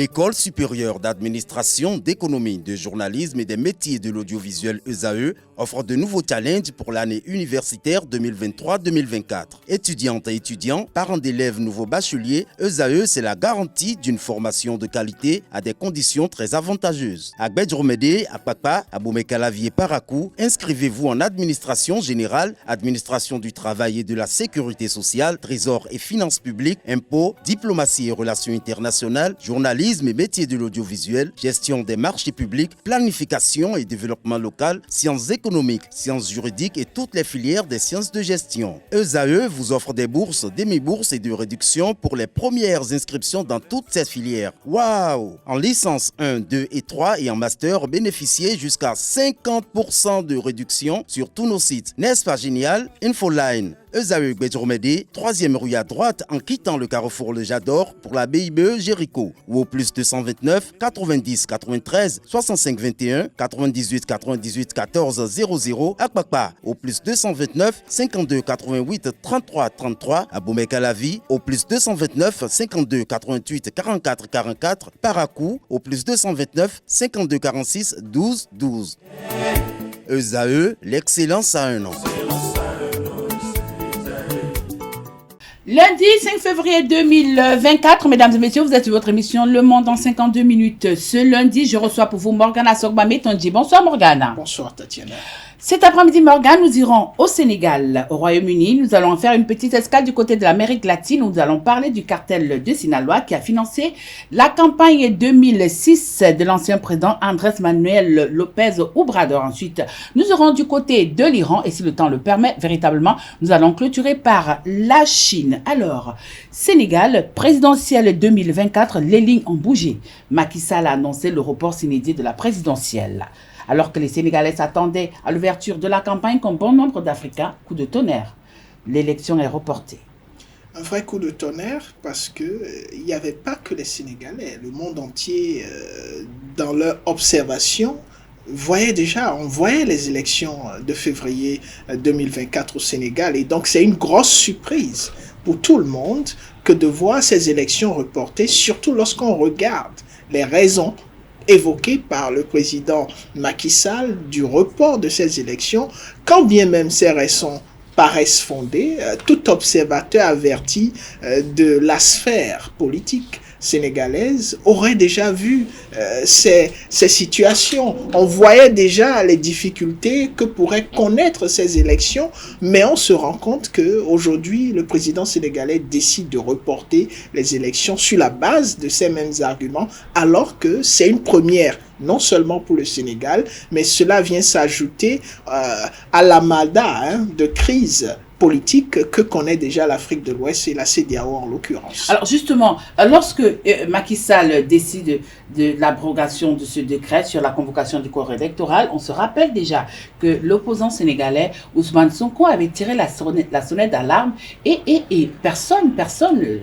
L'École supérieure d'administration, d'économie, de journalisme et des métiers de l'audiovisuel ESAE offre de nouveaux challenges pour l'année universitaire 2023-2024. Étudiantes et étudiants, parents d'élèves nouveaux bacheliers, ESAE, c'est la garantie d'une formation de qualité à des conditions très avantageuses. À Gbedjromede, à Papa, à Boumekalavi et Parakou, inscrivez-vous en administration générale, administration du travail et de la sécurité sociale, trésor et finances publiques, impôts, diplomatie et relations internationales, journalisme et métiers de l'audiovisuel, gestion des marchés publics, planification et développement local, sciences économiques, sciences juridiques et toutes les filières des sciences de gestion. ESAE vous offre des bourses, demi-bourses et de réductions pour les premières inscriptions dans toutes ces filières. Waouh! En licence 1, 2 et 3 et en master, bénéficiez jusqu'à 50% de réduction sur tous nos sites. N'est-ce pas génial? Infoline. ESAE Gbedjromede, 3e rue à droite en quittant le carrefour Le Jador pour la BIBE Jéricho ou au plus 229 90 93 65 21 98 98 14 00 à Kpakpa au plus 229 52 88 33 33 à Boumekalavi au plus 229 52 88 44 44 Parakou au plus 229 52 46 12 12. ESAE, l'excellence à un nom. Lundi 5 février 2024, mesdames et messieurs, vous êtes sur votre émission Le Monde en 52 minutes. Ce lundi, je reçois pour vous Morgana Sogbame-Tonji. Bonsoir Morgana. Bonsoir Tatiana. Cet après-midi, Morgane, nous irons au Sénégal, au Royaume-Uni. Nous allons faire une petite escale du côté de l'Amérique latine. Nous allons parler du cartel de Sinaloa qui a financé la campagne 2006 de l'ancien président Andrés Manuel López Obrador. Ensuite, nous irons du côté de l'Iran et si le temps le permet, véritablement, nous allons clôturer par la Chine. Alors, Sénégal, présidentielle 2024, les lignes ont bougé. Macky Sall a annoncé le report inédit de la présidentielle. Alors que les Sénégalais s'attendaient à l'ouverture de la campagne comme bon nombre d'Africains, coup de tonnerre. L'élection est reportée. Un vrai coup de tonnerre parce que il n'y avait pas que les Sénégalais, le monde entier, dans leur observation, on voyait les élections de février 2024 au Sénégal. Et donc c'est une grosse surprise pour tout le monde que de voir ces élections reportées, surtout lorsqu'on regarde les raisons évoqué par le président Macky Sall du report de ces élections, quand bien même ces raisons paraissent fondées, tout observateur averti de la sphère politique sénégalaise aurait déjà vu ces situations. On voyait déjà les difficultés que pourraient connaître ces élections, mais on se rend compte qu'aujourd'hui, le président sénégalais décide de reporter les élections sur la base de ces mêmes arguments, alors que c'est une première, non seulement pour le Sénégal, mais cela vient s'ajouter à l'amalgame de crise politique que connaît déjà l'Afrique de l'Ouest et la CEDEAO en l'occurrence. Alors justement, lorsque Macky Sall décide de l'abrogation de ce décret sur la convocation du corps électoral, on se rappelle déjà que l'opposant sénégalais Ousmane Sonko avait tiré la sonnette d'alarme et personne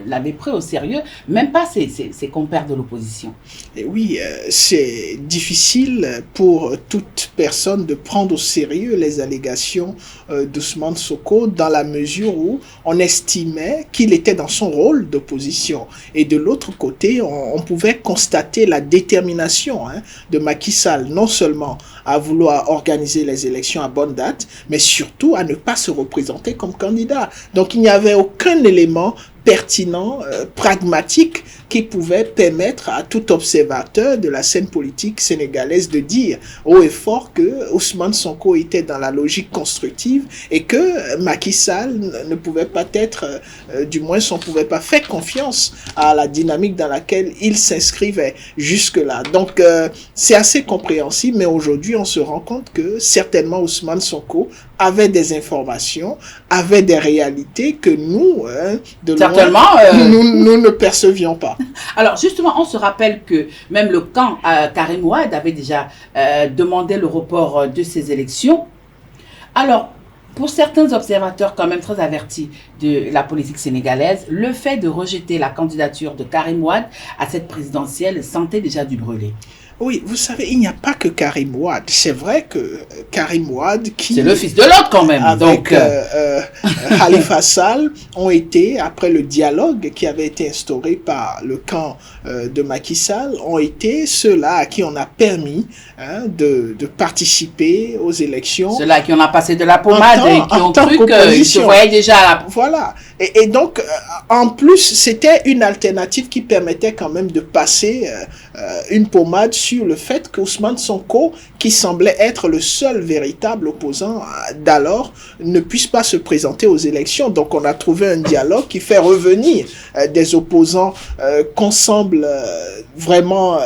l'avait pris au sérieux, même pas ses compères de l'opposition. Et oui, c'est difficile pour toute personne de prendre au sérieux les allégations d'Ousmane Sonko dans la mesure où on estimait qu'il était dans son rôle d'opposition. Et de l'autre côté, on pouvait constater la détermination de Macky Sall, non seulement à vouloir organiser les élections à bonne date, mais surtout à ne pas se représenter comme candidat. Donc il n'y avait aucun élément pertinent, pragmatique, qui pouvait permettre à tout observateur de la scène politique sénégalaise de dire haut et fort que Ousmane Sonko était dans la logique constructive et que Macky Sall ne pouvait pas être, du moins on ne pouvait pas faire confiance à la dynamique dans laquelle il s'inscrivait jusque-là. Donc c'est assez compréhensible, mais aujourd'hui on se rend compte que certainement Ousmane Sonko avait des informations, avait des réalités que nous, de loin, nous ne percevions pas. Alors justement, on se rappelle que même le camp Karim Wade avait déjà demandé le report de ces élections. Alors, pour certains observateurs quand même très avertis de la politique sénégalaise, le fait de rejeter la candidature de Karim Wade à cette présidentielle sentait déjà du brûler. Oui, vous savez, il n'y a pas que Karim Wade. C'est vrai que Karim Wade, qui... C'est le fils de l'autre quand même. Avec Donc, Khalifa Sall, ont été, après le dialogue qui avait été instauré par le camp de Macky Sall, ont été ceux-là à qui on a permis de participer aux élections. Ceux-là qui en ont passé de la pommade et qui ont cru qu'ils se voyaient déjà à la... Voilà. Et donc, en plus, c'était une alternative qui permettait quand même de passer une pommade sur le fait qu'Ousmane Sonko, qui semblait être le seul véritable opposant d'alors, ne puisse pas se présenter aux élections. Donc, on a trouvé un dialogue qui fait revenir des opposants qu'on semble vraiment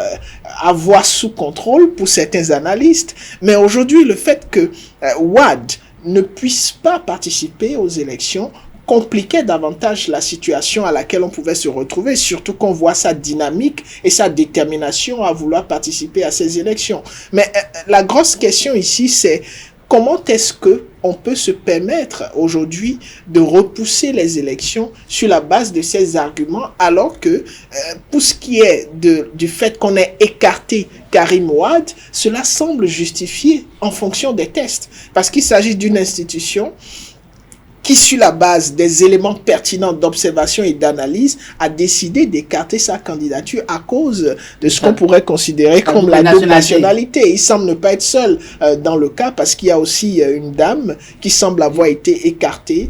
avoir sous contrôle pour certains analystes. Mais aujourd'hui, le fait que Wade ne puisse pas participer aux élections compliquait davantage la situation à laquelle on pouvait se retrouver, surtout qu'on voit sa dynamique et sa détermination à vouloir participer à ces élections. Mais la grosse question ici, c'est comment est-ce que on peut se permettre aujourd'hui de repousser les élections sur la base de ces arguments, alors que pour ce qui est du fait qu'on ait écarté Karim Wade, cela semble justifié en fonction des tests, parce qu'il s'agit d'une institution qui, sur la base des éléments pertinents d'observation et d'analyse, a décidé d'écarter sa candidature à cause de ce qu'on pourrait considérer comme la double nationalité. Il semble ne pas être seul dans le cas, parce qu'il y a aussi une dame qui semble avoir été écartée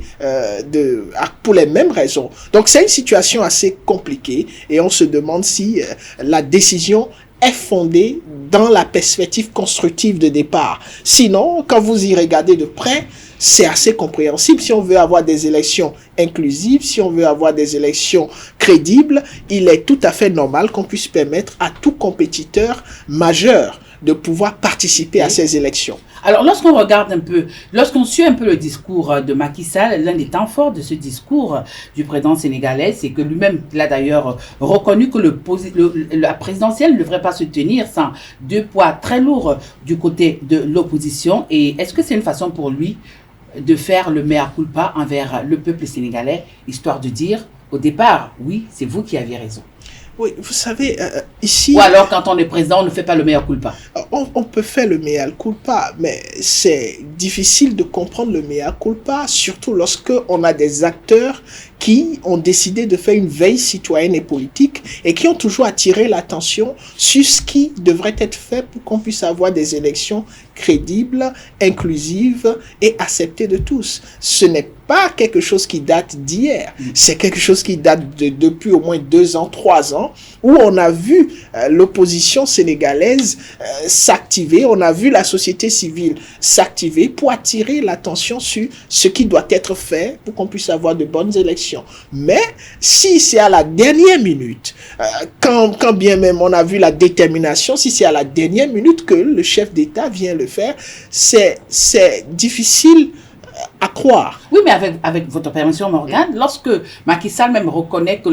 pour les mêmes raisons. Donc c'est une situation assez compliquée et on se demande si la décision est fondée dans la perspective constructive de départ. Sinon, quand vous y regardez de près, c'est assez compréhensible. Si on veut avoir des élections inclusives, si on veut avoir des élections crédibles, il est tout à fait normal qu'on puisse permettre à tout compétiteur majeur de pouvoir participer à ces élections. Alors, lorsqu'on regarde un peu, lorsqu'on suit un peu le discours de Macky Sall, l'un des temps forts de ce discours du président sénégalais, c'est que lui-même, il a d'ailleurs reconnu que la présidentielle ne devrait pas se tenir sans deux poids très lourds du côté de l'opposition. Et est-ce que c'est une façon pour lui de faire le mea culpa envers le peuple sénégalais, histoire de dire, au départ, oui, c'est vous qui aviez raison? Oui, vous savez, ici... Ou alors, quand on est président, on ne fait pas le mea culpa. On peut faire le mea culpa, mais c'est difficile de comprendre le mea culpa, surtout lorsque on a des acteurs qui ont décidé de faire une veille citoyenne et politique et qui ont toujours attiré l'attention sur ce qui devrait être fait pour qu'on puisse avoir des élections crédibles, inclusives et acceptées de tous. Ce n'est pas quelque chose qui date d'hier, c'est quelque chose qui date depuis au moins 2 ans, 3 ans, où on a vu l'opposition sénégalaise s'activer, on a vu la société civile s'activer pour attirer l'attention sur ce qui doit être fait pour qu'on puisse avoir de bonnes élections. Mais si c'est à la dernière minute, quand bien même on a vu la détermination, si c'est à la dernière minute que le chef d'État vient le faire, c'est difficile à croire. Oui, mais avec votre permission, Morgane, lorsque Macky Sall même reconnaît que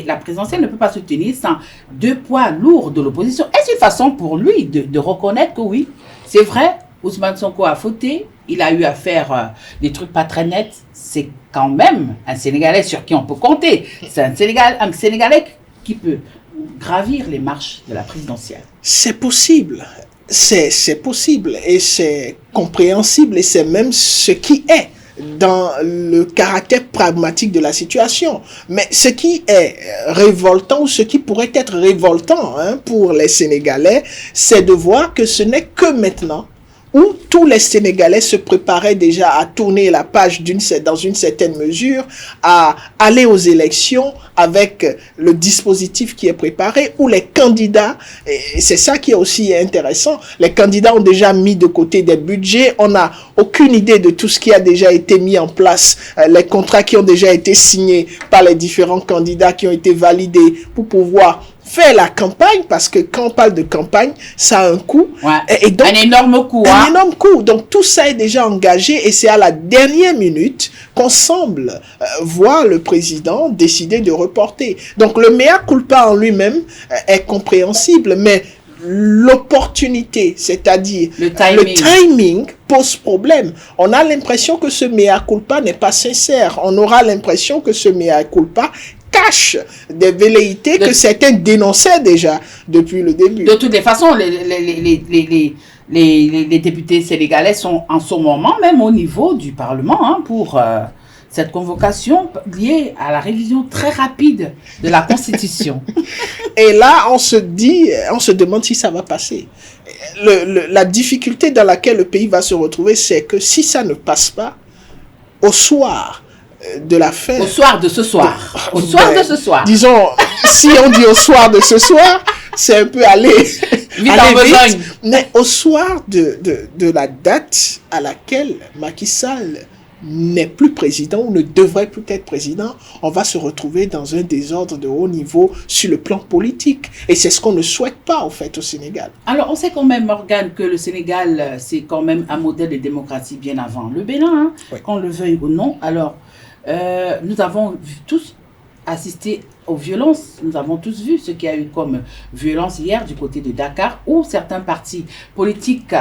la présidentielle ne peut pas se tenir sans deux poids lourds de l'opposition, est-ce une façon pour lui de reconnaître que oui, c'est vrai, Ousmane Sonko a fauté, il a eu à faire des trucs pas très nets, c'est quand même un Sénégalais sur qui on peut compter. C'est un Sénégalais qui peut gravir les marches de la présidentielle. C'est possible. C'est possible et c'est compréhensible et c'est même ce qui est dans le caractère pragmatique de la situation. Mais ce qui est révoltant ou ce qui pourrait être révoltant pour les Sénégalais, c'est de voir que ce n'est que maintenant où tous les Sénégalais se préparaient déjà à tourner la page dans une certaine mesure, à aller aux élections avec le dispositif qui est préparé, où les candidats, et c'est ça qui est aussi intéressant, les candidats ont déjà mis de côté des budgets, on n'a aucune idée de tout ce qui a déjà été mis en place, les contrats qui ont déjà été signés par les différents candidats qui ont été validés pour pouvoir faire la campagne, parce que quand on parle de campagne, ça a un coût. Ouais. Et donc, un énorme coût. Un énorme coût. Donc tout ça est déjà engagé et c'est à la dernière minute qu'on semble voir le président décider de reporter. Donc le mea culpa en lui-même est compréhensible, mais l'opportunité, c'est-à-dire le timing pose problème. On a l'impression que ce mea culpa n'est pas sincère. On aura l'impression que ce mea culpa cache des velléités que certains dénonçaient déjà depuis le début. De toutes les façons, les députés sénégalais sont en ce moment même au niveau du Parlement pour cette convocation liée à la révision très rapide de la Constitution. Et là, on se demande si ça va passer. La difficulté dans laquelle le pays va se retrouver, c'est que si ça ne passe pas, au soir de la fin... Au soir de ce soir. Au soir de ce soir. Disons, si on dit au soir de ce soir, c'est un peu aller vite en besogne. Mais au soir de la date à laquelle Macky Sall n'est plus président ou ne devrait plus être président, on va se retrouver dans un désordre de haut niveau sur le plan politique. Et c'est ce qu'on ne souhaite pas, au fait, au Sénégal. Alors, on sait quand même, Morgane, que le Sénégal, c'est quand même un modèle de démocratie bien avant le Bénin, Oui. qu'on le veuille ou non. Alors, nous avons tous assisté aux violences. Nous avons tous vu ce qu'il y a eu comme violence hier du côté de Dakar, où certains partis politiques,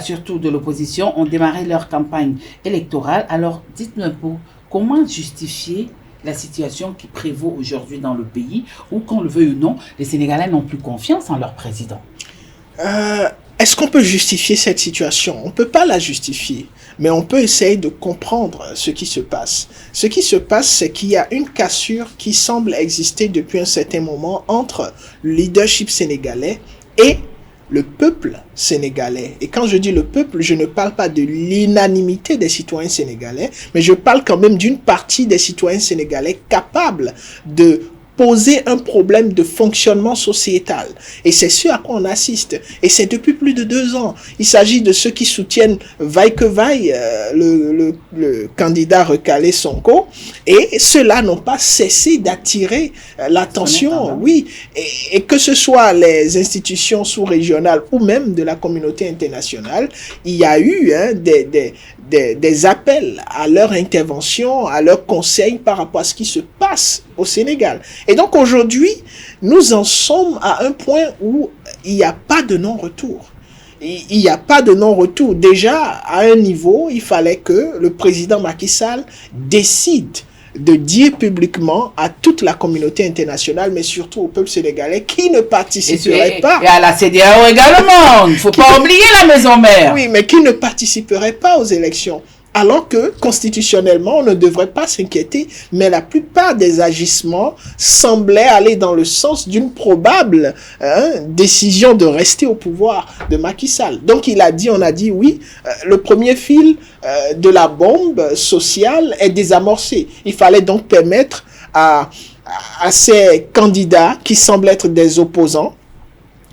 surtout de l'opposition, ont démarré leur campagne électorale. Alors, dites-nous un peu, comment justifier la situation qui prévaut aujourd'hui dans le pays, où, qu'on le veuille ou non, les Sénégalais n'ont plus confiance en leur président? Est-ce qu'on peut justifier cette situation? On ne peut pas la justifier, mais on peut essayer de comprendre ce qui se passe. Ce qui se passe, c'est qu'il y a une cassure qui semble exister depuis un certain moment entre le leadership sénégalais et le peuple sénégalais. Et quand je dis le peuple, je ne parle pas de l'unanimité des citoyens sénégalais, mais je parle quand même d'une partie des citoyens sénégalais capables de poser un problème de fonctionnement sociétal. Et c'est ce à quoi on assiste. Et c'est depuis plus de 2 ans. Il s'agit de ceux qui soutiennent vaille que vaille le candidat recalé Sonko. Et ceux-là n'ont pas cessé d'attirer l'attention. Oui. Et que ce soit les institutions sous-régionales ou même de la communauté internationale, il y a eu des appels à leur intervention, à leur conseil par rapport à ce qui se passe au Sénégal. Et donc aujourd'hui, nous en sommes à un point où il n'y a pas de non-retour. Il n'y a pas de non-retour. Déjà, à un niveau, il fallait que le président Macky Sall décide de dire publiquement à toute la communauté internationale, mais surtout au peuple sénégalais, qui ne participerait pas. Et à la CEDEAO également. Il ne faut pas oublier la maison mère. Oui, mais qui ne participerait pas aux élections. Alors que, constitutionnellement, on ne devrait pas s'inquiéter, mais la plupart des agissements semblaient aller dans le sens d'une probable décision de rester au pouvoir de Macky Sall. Donc, on a dit oui, le premier fil de la bombe sociale est désamorcé. Il fallait donc permettre à ces candidats qui semblent être des opposants,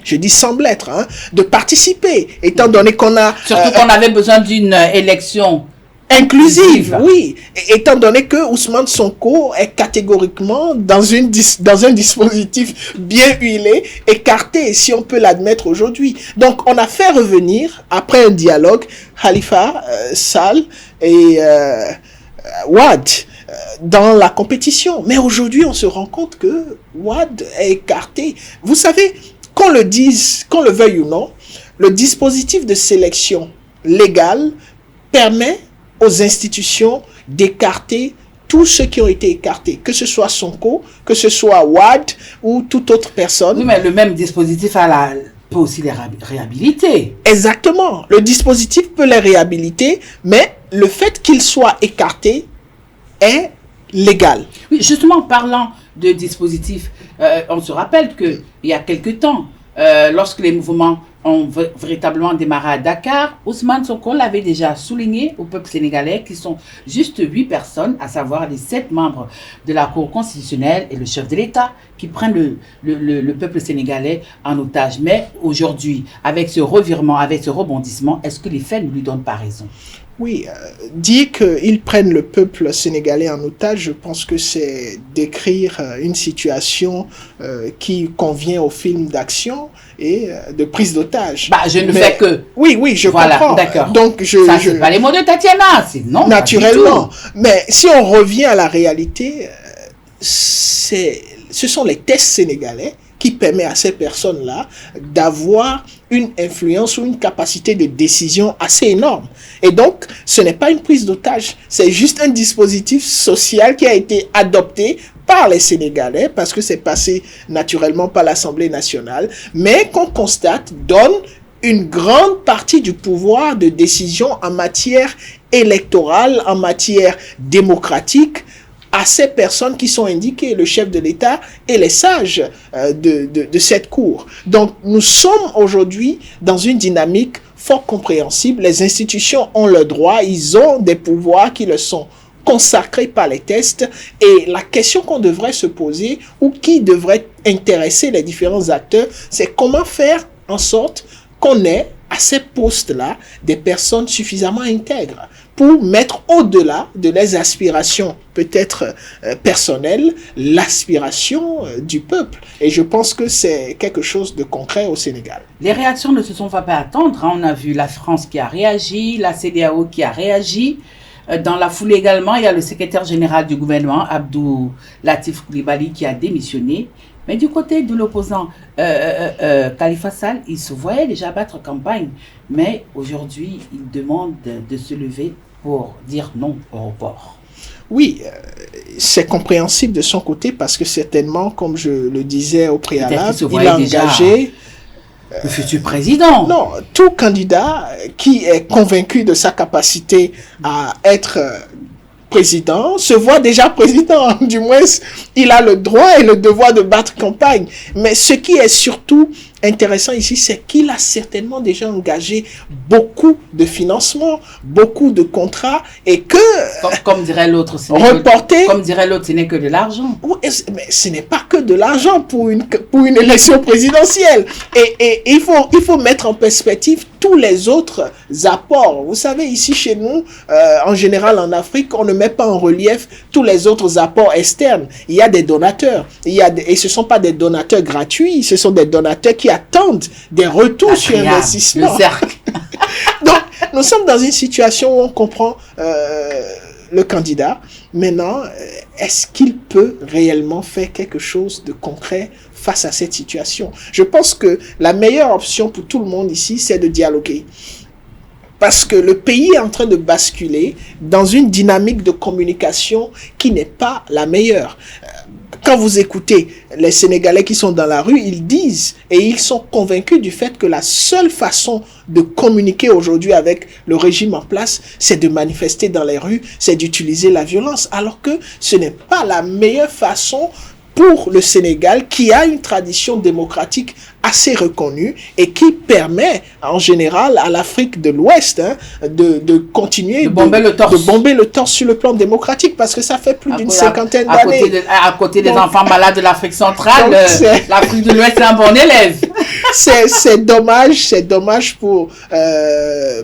je dis semble être, de participer, étant donné qu'on a... Surtout qu'on avait besoin d'une élection inclusive, oui. Et étant donné que Ousmane Sonko est catégoriquement dans un dispositif bien huilé, écarté, si on peut l'admettre aujourd'hui. Donc, on a fait revenir, après un dialogue, Khalifa Sall et Wade dans la compétition. Mais aujourd'hui, on se rend compte que Wade est écarté. Vous savez, qu'on le veuille ou non, le dispositif de sélection légale permet aux institutions d'écarter tous ceux qui ont été écartés, que ce soit Sonko, que ce soit Wade ou toute autre personne. Oui, mais le même dispositif peut aussi les réhabiliter. Exactement. Le dispositif peut les réhabiliter, mais le fait qu'ils soient écartés est légal. Oui, justement, parlant de dispositif, on se rappelle qu'il y a quelque temps, lorsque les mouvements ont véritablement démarré à Dakar, Ousmane Sonko l'avait déjà souligné au peuple sénégalais, qui sont juste 8 personnes, à savoir les 7 membres de la Cour constitutionnelle et le chef de l'État, qui prennent le peuple sénégalais en otage. Mais aujourd'hui, avec ce revirement, avec ce rebondissement, est-ce que les faits ne lui donnent pas raison? Oui, dire qu'ils prennent le peuple sénégalais en otage, je pense que c'est décrire une situation qui convient au film d'action et de prise d'otage. Je ne fais que... Oui, je comprends. D'accord. Donc, ça, c'est pas les mots de Tatiana, c'est non. Naturellement. Mais si on revient à la réalité, ce sont les tests sénégalais qui permet à ces personnes-là d'avoir une influence ou une capacité de décision assez énorme. Et donc, ce n'est pas une prise d'otage, c'est juste un dispositif social qui a été adopté par les Sénégalais, parce que c'est passé naturellement par l'Assemblée nationale, mais qu'on constate donne une grande partie du pouvoir de décision en matière électorale, en matière démocratique, à ces personnes qui sont indiquées, le chef de l'État et les sages de cette cour. Donc, nous sommes aujourd'hui dans une dynamique fort compréhensible. Les institutions ont le droit, ils ont des pouvoirs qui leur sont consacrés par les textes. Et la question qu'on devrait se poser, ou qui devrait intéresser les différents acteurs, c'est comment faire en sorte qu'on ait à ces postes-là des personnes suffisamment intègres pour mettre au-delà de leurs aspirations peut-être personnelles, l'aspiration du peuple. Et je pense que c'est quelque chose de concret au Sénégal. Les réactions ne se sont pas attendre. On a vu la France qui a réagi, la CEDEAO qui a réagi. Dans la foulée également, il y a le secrétaire général du gouvernement, Abdou Latif Coulibaly, qui a démissionné. Mais du côté de l'opposant Khalifa Sall, il se voyait déjà battre campagne. Mais aujourd'hui, il demande de se lever pour dire non au report. Oui, c'est compréhensible de son côté parce que certainement, comme je le disais au préalable, il a engagé... Le futur président. Non, tout candidat qui est convaincu de sa capacité à être président se voit déjà président. Du moins, il a le droit et le devoir de battre campagne. Mais ce qui est surtout intéressant ici, c'est qu'il a certainement déjà engagé beaucoup de financements, beaucoup de contrats et que... Comme dirait l'autre, ce n'est que de l'argent. Mais ce n'est pas que de l'argent pour une élection présidentielle. Et il faut mettre en perspective tous les autres apports. Vous savez, ici chez nous, en général en Afrique, on ne met pas en relief tous les autres apports externes. Il y a des donateurs. Et ce ne sont pas des donateurs gratuits, ce sont des donateurs qui attendent des retours sur investissement. Le cercle. Donc, nous sommes dans une situation où on comprend le candidat. Maintenant, est-ce qu'il peut réellement faire quelque chose de concret face à cette situation? Je pense que la meilleure option pour tout le monde ici, c'est de dialoguer. Parce que le pays est en train de basculer dans une dynamique de communication qui n'est pas la meilleure. Quand vous écoutez les Sénégalais qui sont dans la rue, ils disent et ils sont convaincus du fait que la seule façon de communiquer aujourd'hui avec le régime en place, c'est de manifester dans les rues, c'est d'utiliser la violence, alors que ce n'est pas la meilleure façon pour le Sénégal qui a une tradition démocratique assez reconnue et qui permet en général à l'Afrique de l'Ouest de continuer de bomber le torse sur le plan démocratique parce que ça fait plus d'une cinquantaine d'années. À côté des enfants malades de l'Afrique centrale, l'Afrique de l'Ouest est un bon élève. C'est dommage pour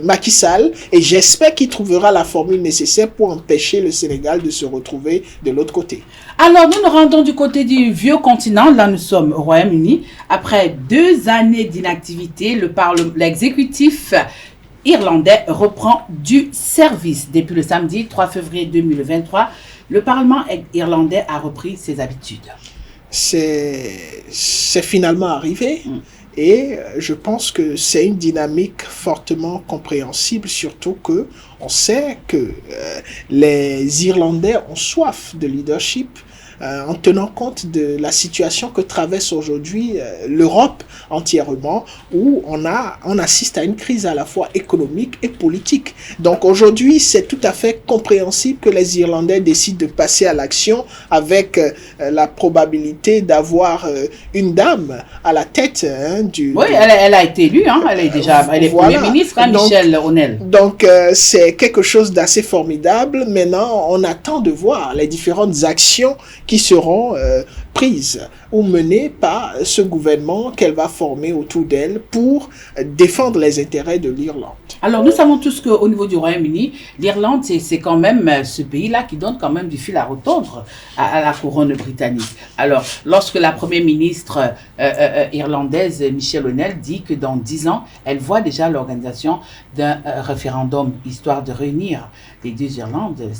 Macky Sall et j'espère qu'il trouvera la formule nécessaire pour empêcher le Sénégal de se retrouver de l'autre côté. Alors, nous nous rendons du côté du vieux continent. Là, nous sommes au Royaume-Uni. Après 2 années d'inactivité, l'exécutif irlandais reprend du service. Depuis le samedi 3 février 2023, le Parlement irlandais a repris ses habitudes. C'est finalement arrivé. Et je pense que c'est une dynamique fortement compréhensible, surtout que on sait que les Irlandais ont soif de leadership en tenant compte de la situation que traverse aujourd'hui l'Europe entièrement, où on assiste à une crise à la fois économique et politique. Donc aujourd'hui, c'est tout à fait compréhensible que les Irlandais décident de passer à l'action avec la probabilité d'avoir une dame à la tête du... Oui, elle a été élue, elle est Premier ministre, Michelle O'Neill. Donc c'est quelque chose d'assez formidable. Maintenant, on attend de voir les différentes actions qui seront prises ou menées par ce gouvernement qu'elle va former autour d'elle pour défendre les intérêts de l'Irlande. Alors, nous savons tous qu'au niveau du Royaume-Uni, l'Irlande, c'est quand même ce pays-là qui donne quand même du fil à retordre à la couronne britannique. Alors, lorsque la première ministre irlandaise, Michelle O'Neill, dit que dans 10 ans, elle voit déjà l'organisation d'un référendum, histoire de réunir les deux Irlandes,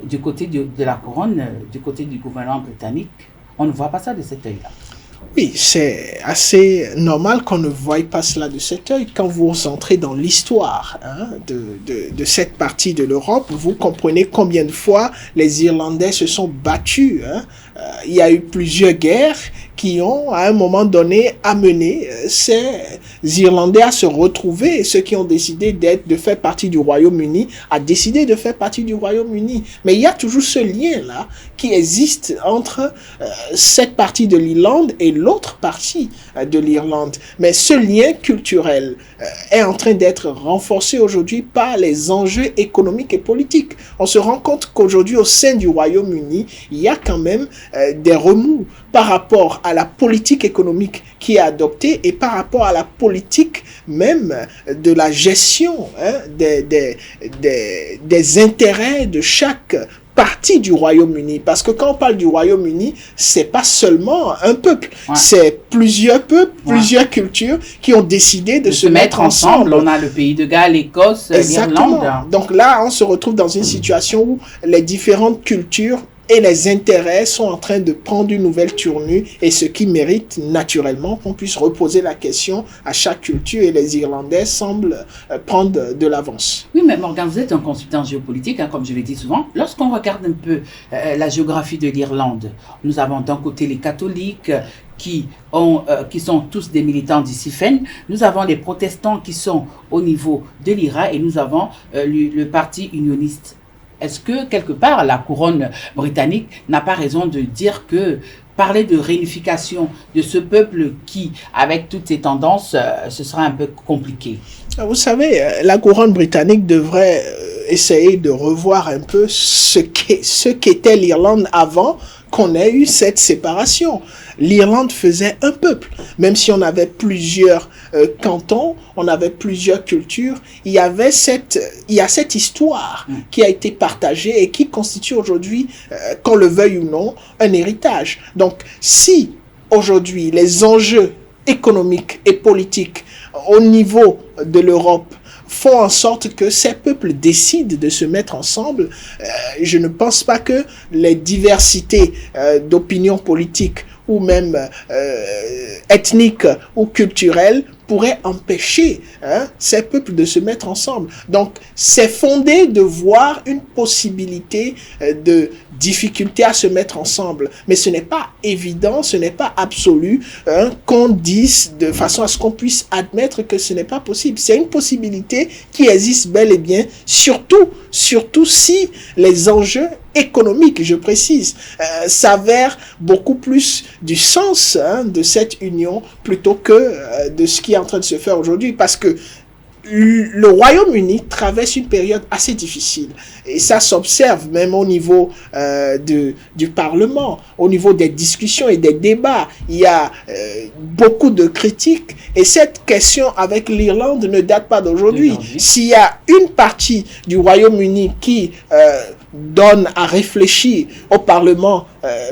du côté de la couronne, du côté du gouvernement britannique, on ne voit pas ça de cet œil-là. Oui, c'est assez normal qu'on ne voie pas cela de cet œil. Quand vous entrez dans l'histoire de cette partie de l'Europe, vous comprenez combien de fois les Irlandais se sont battus. Il y a eu plusieurs guerres qui ont, à un moment donné, amené ces Irlandais à se retrouver. Ceux qui ont décidé de faire partie du Royaume-Uni a décidé de faire partie du Royaume-Uni. Mais il y a toujours ce lien-là qui existe entre cette partie de l'Irlande et l'autre partie de l'Irlande. Mais ce lien culturel est en train d'être renforcé aujourd'hui par les enjeux économiques et politiques. On se rend compte qu'aujourd'hui, au sein du Royaume-Uni, il y a quand même des remous par rapport à la politique économique qui est adoptée et par rapport à la politique même de la gestion des intérêts de chaque partie du Royaume-Uni. Parce que quand on parle du Royaume-Uni, c'est pas seulement un peuple, c'est plusieurs peuples, plusieurs cultures qui ont décidé de se mettre ensemble. On a le pays de Galles, l'Écosse, l'Irlande. Donc là, on se retrouve dans une situation où les différentes cultures et les intérêts sont en train de prendre une nouvelle tournure, et ce qui mérite naturellement qu'on puisse reposer la question à chaque culture, et les Irlandais semblent prendre de l'avance. Oui, mais Morgan, vous êtes un consultant géopolitique, comme je l'ai dit souvent. Lorsqu'on regarde un peu la géographie de l'Irlande, nous avons d'un côté les catholiques qui sont tous des militants du Sinn Féin. Nous avons les protestants qui sont au niveau de l'IRA, et nous avons le parti unioniste. Est-ce que, quelque part, la couronne britannique n'a pas raison de dire que parler de réunification de ce peuple qui, avec toutes ces tendances, ce sera un peu compliqué? Vous savez, la couronne britannique devrait essayer de revoir un peu ce qu'était l'Irlande avant qu'on ait eu cette séparation. L'Irlande faisait un peuple. Même si on avait plusieurs cantons, on avait plusieurs cultures, il y a cette histoire qui a été partagée et qui constitue aujourd'hui, qu'on le veuille ou non, un héritage. Donc, si aujourd'hui les enjeux économiques et politiques au niveau de l'Europe font en sorte que ces peuples décident de se mettre ensemble, je ne pense pas que les diversités d'opinions politiques ou même ethniques ou culturelles pourraient empêcher ces peuples de se mettre ensemble. Donc, c'est fondé de voir une possibilité de difficulté à se mettre ensemble. Mais ce n'est pas évident, ce n'est pas absolu qu'on dise de façon à ce qu'on puisse admettre que ce n'est pas possible. C'est une possibilité qui existe bel et bien, surtout si les enjeux économiques, je précise, s'avèrent beaucoup plus du sens de cette union plutôt que de ce qui est en train de se faire aujourd'hui, parce que le Royaume-Uni traverse une période assez difficile, et ça s'observe même au niveau du Parlement, au niveau des discussions et des débats. Il y a beaucoup de critiques, et cette question avec l'Irlande ne date pas d'aujourd'hui. S'il y a une partie du Royaume-Uni qui donne à réfléchir au Parlement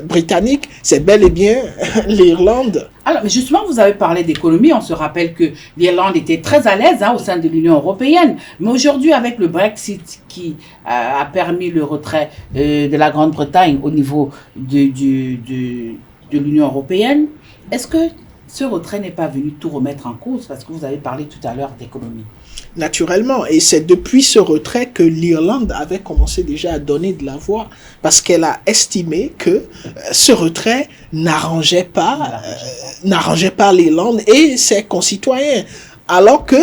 britannique, c'est bel et bien l'Irlande. Alors, mais justement, vous avez parlé d'économie. On se rappelle que l'Irlande était très à l'aise au sein de l'Union européenne. Mais aujourd'hui, avec le Brexit qui a permis le retrait de la Grande-Bretagne au niveau de l'Union européenne, est-ce que ce retrait n'est pas venu tout remettre en cause? Parce que vous avez parlé tout à l'heure d'économie. Naturellement, et c'est depuis ce retrait que l'Irlande avait commencé déjà à donner de la voix, parce qu'elle a estimé que ce retrait n'arrangeait pas l'Irlande et ses concitoyens. Alors que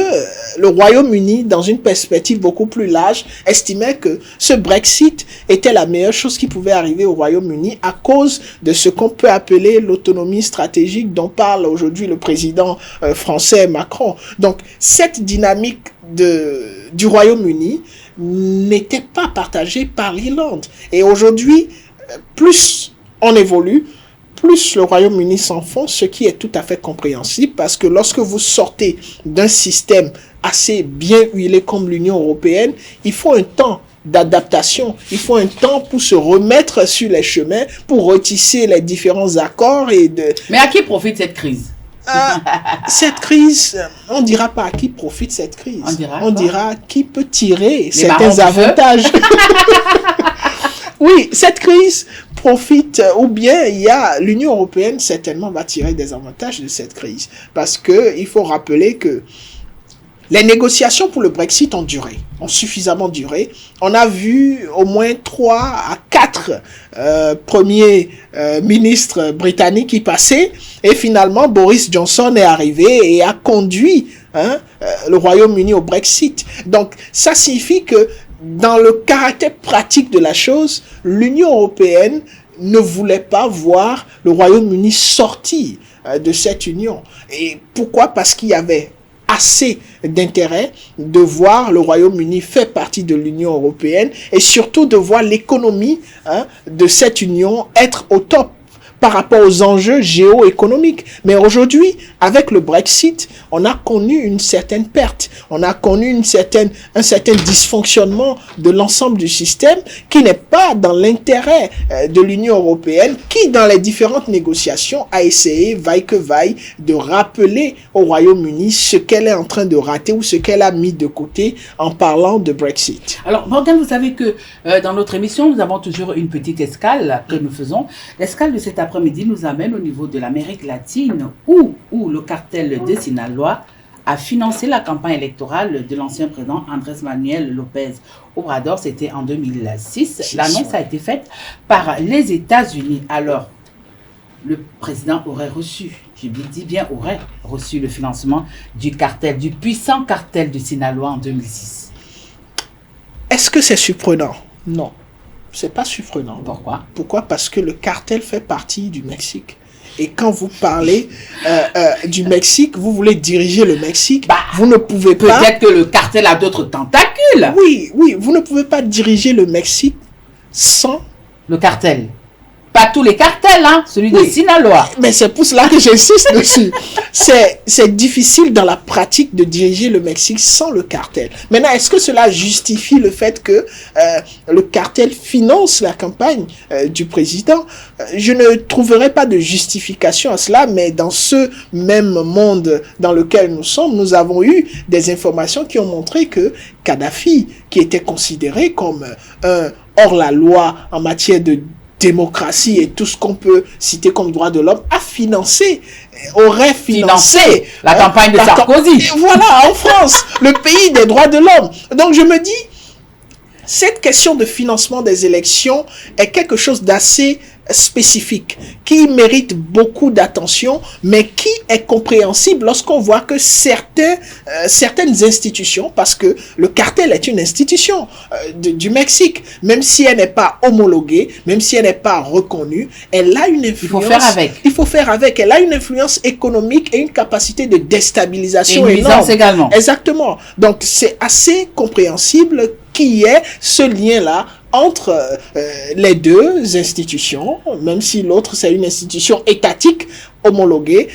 le Royaume-Uni, dans une perspective beaucoup plus large, estimait que ce Brexit était la meilleure chose qui pouvait arriver au Royaume-Uni à cause de ce qu'on peut appeler l'autonomie stratégique dont parle aujourd'hui le président français Macron. Donc, cette dynamique du Royaume-Uni n'était pas partagée par l'Irlande. Et aujourd'hui, plus on évolue, plus le Royaume-Uni s'enfonce, ce qui est tout à fait compréhensible, parce que lorsque vous sortez d'un système assez bien huilé comme l'Union européenne, il faut un temps d'adaptation, il faut un temps pour se remettre sur les chemins, pour retisser les différents accords Mais à qui profite cette crise? Cette crise, on ne dira pas à qui profite cette crise. On dira qui peut tirer certains avantages. Oui, cette crise profite, ou bien l'Union européenne certainement va tirer des avantages de cette crise. Parce que il faut rappeler que les négociations pour le Brexit ont suffisamment duré. On a vu au moins 3 à 4 premiers ministres britanniques y passer, et finalement Boris Johnson est arrivé et a conduit le Royaume-Uni au Brexit. Donc ça signifie que dans le caractère pratique de la chose, l'Union européenne ne voulait pas voir le Royaume-Uni sortir de cette union. Et pourquoi? Parce qu'il y avait assez d'intérêt de voir le Royaume-Uni faire partie de l'Union européenne, et surtout de voir l'économie de cette union être au top par rapport aux enjeux géoéconomiques. Mais aujourd'hui, avec le Brexit, on a connu une certaine perte. On a connu un certain dysfonctionnement de l'ensemble du système qui n'est pas dans l'intérêt de l'Union européenne, qui, dans les différentes négociations, a essayé, vaille que vaille, de rappeler au Royaume-Uni ce qu'elle est en train de rater ou ce qu'elle a mis de côté en parlant de Brexit. Alors, Morgane, vous savez que dans notre émission, nous avons toujours une petite escale que nous faisons. L'escale de cet après-midi nous amène au niveau de l'Amérique latine, où le cartel de Sinaloa a financé la campagne électorale de l'ancien président Andrés Manuel López Obrador. C'était en 2006. L'annonce a été faite par les États-Unis. Alors, le président aurait reçu, je dis bien aurait reçu le financement du puissant cartel de Sinaloa en 2006. Est-ce que c'est surprenant? Non. C'est pas surprenant. Pourquoi? Pourquoi? Parce que le cartel fait partie du Mexique. Et quand vous parlez du Mexique, vous voulez diriger le Mexique, vous ne pouvez pas... Peut-être que le cartel a d'autres tentacules. Oui, vous ne pouvez pas diriger le Mexique sans... Le cartel. Pas tous les cartels, celui de Sinaloa. Mais c'est pour cela que j'insiste dessus. C'est difficile dans la pratique de diriger le Mexique sans le cartel. Maintenant, est-ce que cela justifie le fait que le cartel finance la campagne du président? Je ne trouverai pas de justification à cela, mais dans ce même monde dans lequel nous sommes, nous avons eu des informations qui ont montré que Kadhafi, qui était considéré comme un hors-la-loi en matière de démocratie et tout ce qu'on peut citer comme droit de l'homme, aurait financé la campagne de Sarkozy. Voilà, en France, le pays des droits de l'homme. Donc je me dis, cette question de financement des élections est quelque chose d'assez spécifique, qui mérite beaucoup d'attention, mais qui est compréhensible lorsqu'on voit que certaines institutions, parce que le cartel est une institution du Mexique, même si elle n'est pas homologuée, même si elle n'est pas reconnue, elle a une influence. Il faut faire avec. Elle a une influence économique et une capacité de déstabilisation énorme. Nuisance également. Exactement. Donc c'est assez compréhensible qu'il y ait ce lien-là entre les deux institutions, même si l'autre c'est une institution étatique homologuée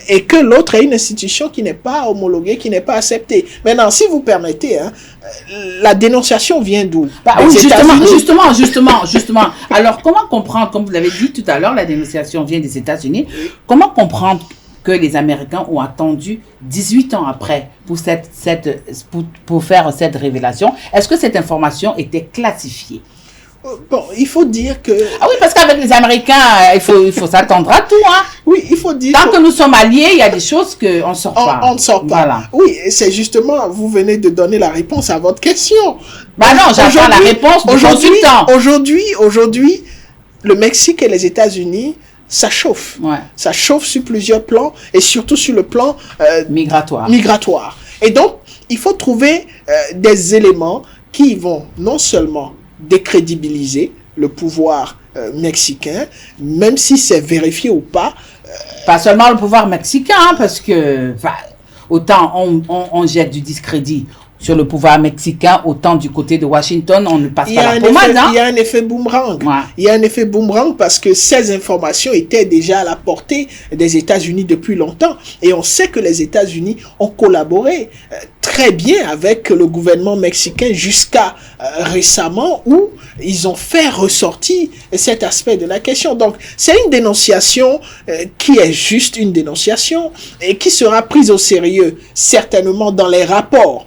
et que l'autre est une institution qui n'est pas homologuée, qui n'est pas acceptée. Maintenant, si vous permettez, la dénonciation vient d'où? Justement. Alors, comment comprendre, comme vous l'avez dit tout à l'heure, la dénonciation vient des États-Unis. Comment comprendre que les Américains ont attendu 18 ans après pour faire cette révélation? Est-ce que cette information était classifiée? Bon, il faut dire que... Ah oui, parce qu'avec les Américains, il faut s'attendre à tout. Oui, il faut dire... Tant que nous sommes alliés, il y a des choses qu'on ne sort pas. On ne sort pas. Voilà. Oui, c'est justement, vous venez de donner la réponse à votre question. Non, j'attends la réponse Aujourd'hui, le Mexique et les États-Unis, ça chauffe. Ouais. Ça chauffe sur plusieurs plans et surtout sur le plan migratoire. Et donc, il faut trouver des éléments qui vont non seulement décrédibiliser le pouvoir mexicain, même si c'est vérifié ou pas. Pas seulement le pouvoir mexicain, parce que autant on jette du discrédit sur le pouvoir mexicain, autant du côté de Washington, on ne passe pas la pommade. Il y a un effet boomerang. Ouais. Il y a un effet boomerang parce que ces informations étaient déjà à la portée des États-Unis depuis longtemps. Et on sait que les États-Unis ont collaboré très bien avec le gouvernement mexicain jusqu'à récemment, où ils ont fait ressortir cet aspect de la question. Donc, c'est une dénonciation qui est juste une dénonciation et qui sera prise au sérieux certainement dans les rapports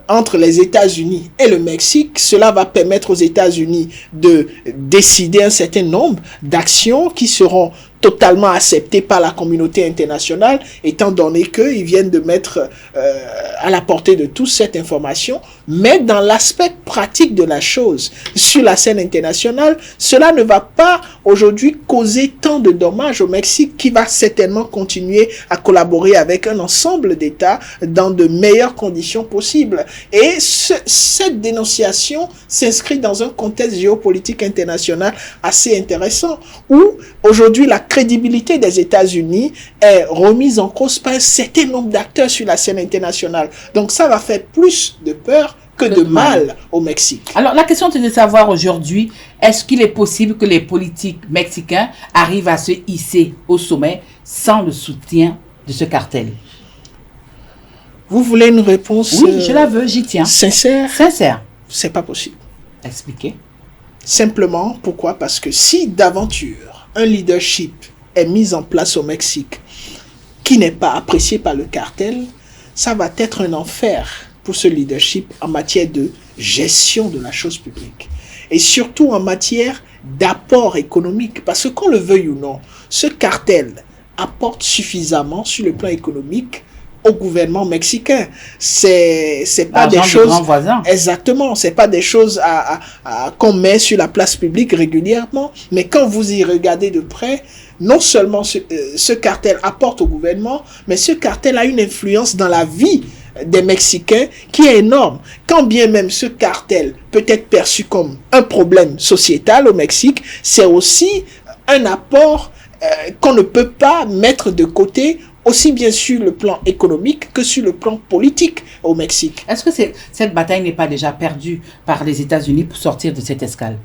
entre les États-Unis et le Mexique, cela va permettre aux États-Unis de décider un certain nombre d'actions qui seront totalement acceptées par la communauté internationale, étant donné qu'ils viennent de mettre à la portée de tous cette information. Mais dans l'aspect pratique de la chose, sur la scène internationale, cela ne va pas aujourd'hui causer tant de dommages au Mexique, qui va certainement continuer à collaborer avec un ensemble d'États dans de meilleures conditions possibles. Et cette dénonciation s'inscrit dans un contexte géopolitique international assez intéressant, où aujourd'hui la crédibilité des États-Unis est remise en cause par un certain nombre d'acteurs sur la scène internationale. Donc ça va faire plus de peur que de mal au Mexique. Alors la question est de savoir aujourd'hui, est-ce qu'il est possible que les politiques mexicains arrivent à se hisser au sommet sans le soutien de ce cartel? Vous voulez une réponse Oui, je la veux, j'y tiens. Sincère? Sincère. C'est pas possible. Expliquez. Simplement, pourquoi? Parce que si d'aventure un leadership est mis en place au Mexique qui n'est pas apprécié par le cartel, ça va être un enfer pour ce leadership en matière de gestion de la chose publique. Et surtout en matière d'apport économique. Parce que qu'on le veuille ou non, ce cartel apporte suffisamment sur le plan économique au gouvernement mexicain. C'est pas des choses... Exactement, c'est pas des choses qu'on met sur la place publique régulièrement, mais quand vous y regardez de près, non seulement ce cartel apporte au gouvernement, mais ce cartel a une influence dans la vie des Mexicains qui est énorme. Quand bien même ce cartel peut être perçu comme un problème sociétal au Mexique, c'est aussi un apport qu'on ne peut pas mettre de côté, aussi bien sur le plan économique que sur le plan politique au Mexique. Est-ce que cette bataille n'est pas déjà perdue par les États-Unis pour sortir de cette escale?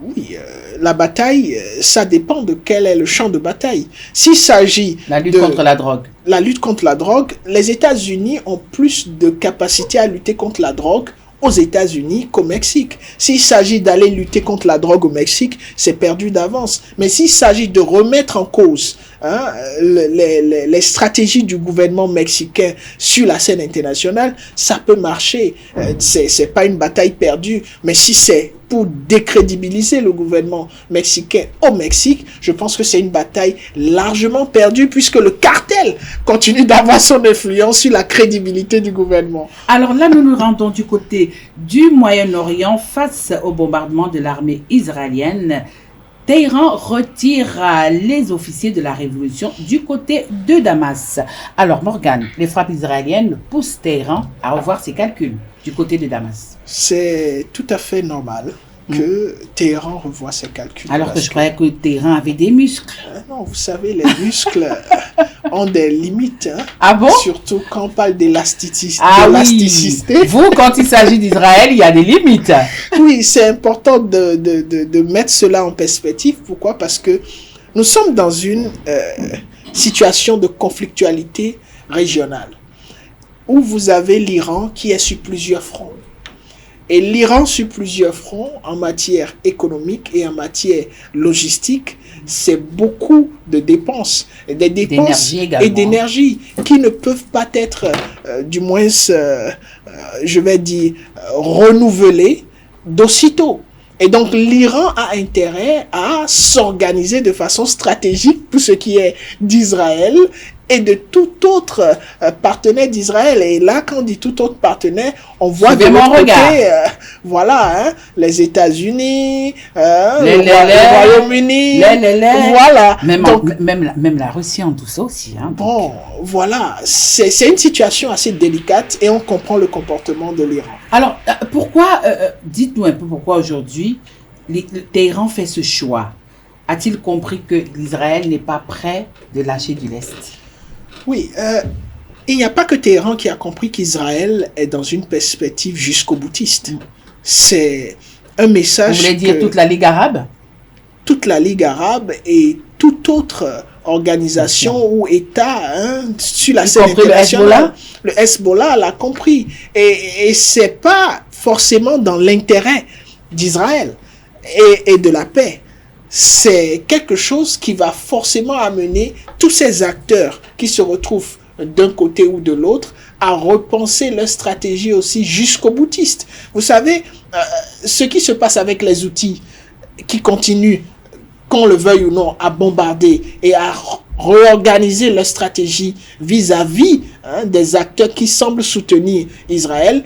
Oui, la bataille, ça dépend de quel est le champ de bataille. S'il s'agit la lutte contre la drogue. La lutte contre la drogue, les États-Unis ont plus de capacité à lutter contre la drogue aux États-Unis qu'au Mexique. S'il s'agit d'aller lutter contre la drogue au Mexique, c'est perdu d'avance. Mais s'il s'agit de remettre en cause les stratégies du gouvernement mexicain sur la scène internationale, ça peut marcher. C'est pas une bataille perdue. Mais si c'est pour décrédibiliser le gouvernement mexicain au Mexique, je pense que c'est une bataille largement perdue, puisque le cartel continue d'avoir son influence sur la crédibilité du gouvernement. Alors là, nous nous rendons du côté du Moyen-Orient face au bombardement de l'armée israélienne. Téhéran retire les officiers de la révolution du côté de Damas. Alors Morgane, les frappes israéliennes poussent Téhéran à revoir ses calculs du côté de Damas. C'est tout à fait normal que Téhéran revoie ses calculs. Alors que je croyais que Téhéran avait des muscles. Non, vous savez, les muscles ont des limites. Hein? Ah bon? Surtout quand on parle d'élasticité. Ah oui. Vous, quand il s'agit d'Israël, il y a des limites. Oui, c'est important de mettre cela en perspective. Pourquoi? Parce que nous sommes dans une situation de conflictualité régionale, où vous avez l'Iran qui est sur plusieurs fronts. Et l'Iran sur plusieurs fronts, en matière économique et en matière logistique, c'est beaucoup de dépenses. Des dépenses et d'énergie qui ne peuvent pas être, du moins, je vais dire, renouvelées d'aussitôt. Et donc l'Iran a intérêt à s'organiser de façon stratégique pour ce qui est d'Israël et de tout autre partenaire d'Israël. Et là, quand on dit tout autre partenaire, on voit de l'autre côté, voilà, hein, les États-Unis, le Royaume-Uni, voilà. Même la Russie en tout ça aussi. Hein, bon, voilà, c'est une situation assez délicate et on comprend le comportement de l'Iran. Alors, pourquoi, dites-nous un peu pourquoi aujourd'hui, Téhéran fait ce choix. A-t-il compris que l'Israël n'est pas prêt de lâcher du lest? Oui, il n'y a pas que Téhéran qui a compris qu'Israël est dans une perspective jusqu'au-boutiste. C'est un message. Vous voulez dire toute la Ligue arabe? Toute la Ligue arabe et toute autre organisation ou État sur la scène internationale. Le Hezbollah l'a compris. Et c'est pas forcément dans l'intérêt d'Israël et de la paix. C'est quelque chose qui va forcément amener tous ces acteurs qui se retrouvent d'un côté ou de l'autre à repenser leur stratégie aussi jusqu'au boutiste. Vous savez, ce qui se passe avec les outils qui continuent, qu'on le veuille ou non, à bombarder et à réorganiser leur stratégie vis-à-vis des acteurs qui semblent soutenir Israël,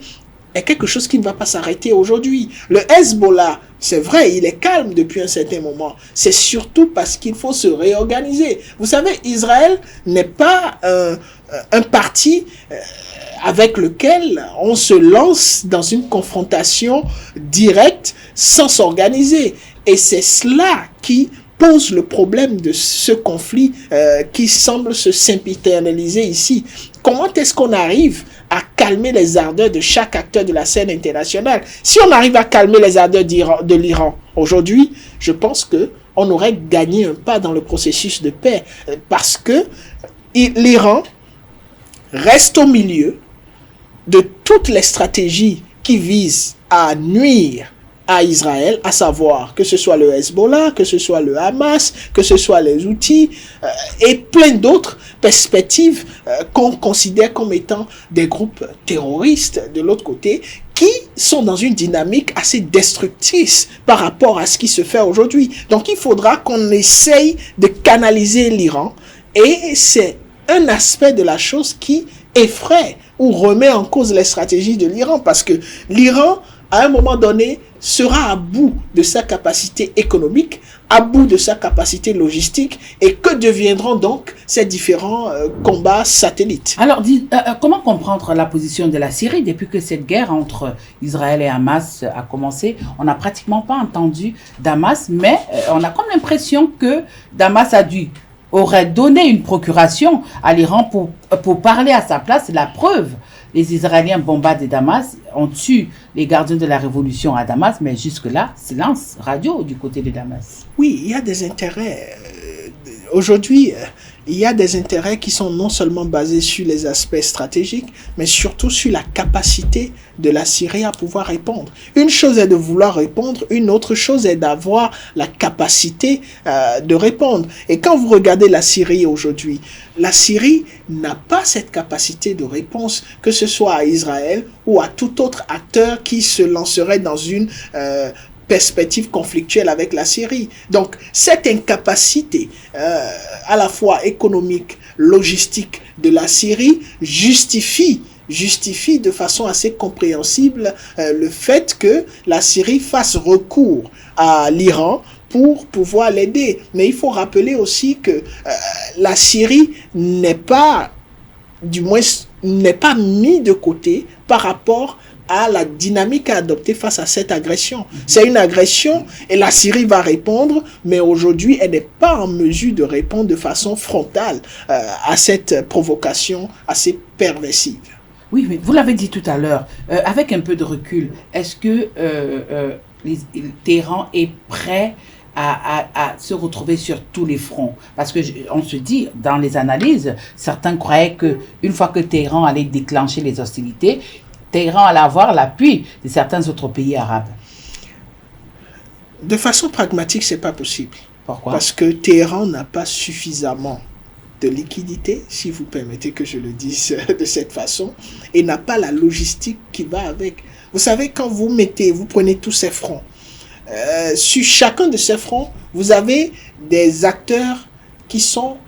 est quelque chose qui ne va pas s'arrêter aujourd'hui. Le Hezbollah, c'est vrai, il est calme depuis un certain moment. C'est surtout parce qu'il faut se réorganiser. Vous savez, Israël n'est pas un parti avec lequel on se lance dans une confrontation directe sans s'organiser. Et c'est cela qui pose le problème de ce conflit qui semble se sempiternaliser ici. Comment est-ce qu'on arrive à calmer les ardeurs de chaque acteur de la scène internationale? Si on arrive à calmer les ardeurs de l'Iran aujourd'hui, je pense qu'on aurait gagné un pas dans le processus de paix, parce que l'Iran reste au milieu de toutes les stratégies qui visent à nuire à Israël, à savoir que ce soit le Hezbollah, que ce soit le Hamas, que ce soit les outils et plein d'autres perspectives qu'on considère comme étant des groupes terroristes de l'autre côté, qui sont dans une dynamique assez destructrice par rapport à ce qui se fait aujourd'hui. Donc il faudra qu'on essaye de canaliser l'Iran, et c'est un aspect de la chose qui effraie ou remet en cause les stratégies de l'Iran, parce que l'Iran, à un moment donné, sera à bout de sa capacité économique, à bout de sa capacité logistique, et que deviendront donc ces différents combats satellites? Alors, comment comprendre la position de la Syrie depuis que cette guerre entre Israël et Hamas a commencé? On n'a pratiquement pas entendu d'Hamas, mais on a comme l'impression que Damas aurait donné une procuration à l'Iran pour parler à sa place. La preuve, les Israéliens bombardent Damas, on tue les gardiens de la révolution à Damas, mais jusque-là, silence radio du côté de Damas. Oui, il y a des intérêts. Aujourd'hui, il y a des intérêts qui sont non seulement basés sur les aspects stratégiques, mais surtout sur la capacité de la Syrie à pouvoir répondre. Une chose est de vouloir répondre, une autre chose est d'avoir la capacité de répondre. Et quand vous regardez la Syrie aujourd'hui, la Syrie n'a pas cette capacité de réponse, que ce soit à Israël ou à tout autre acteur qui se lancerait dans une perspective conflictuelle avec la Syrie. Donc, cette incapacité à la fois économique, logistique de la Syrie justifie de façon assez compréhensible le fait que la Syrie fasse recours à l'Iran pour pouvoir l'aider. Mais il faut rappeler aussi que la Syrie n'est pas mis de côté par rapport à la dynamique à adopter face à cette agression. C'est une agression et la Syrie va répondre, mais aujourd'hui, elle n'est pas en mesure de répondre de façon frontale à cette provocation assez perversive. Oui, mais vous l'avez dit tout à l'heure, avec un peu de recul, est-ce que Téhéran est prêt à se retrouver sur tous les fronts? Parce que on se dit, dans les analyses, certains croyaient qu'une fois que Téhéran allait déclencher les hostilités, Téhéran allait avoir l'appui de certains autres pays arabes. De façon pragmatique, c'est pas possible. Pourquoi? Parce que Téhéran n'a pas suffisamment de liquidité, si vous permettez que je le dise de cette façon, et n'a pas la logistique qui va avec. Vous savez, quand vous prenez tous ces fronts, sur chacun de ces fronts, vous avez des acteurs qui sont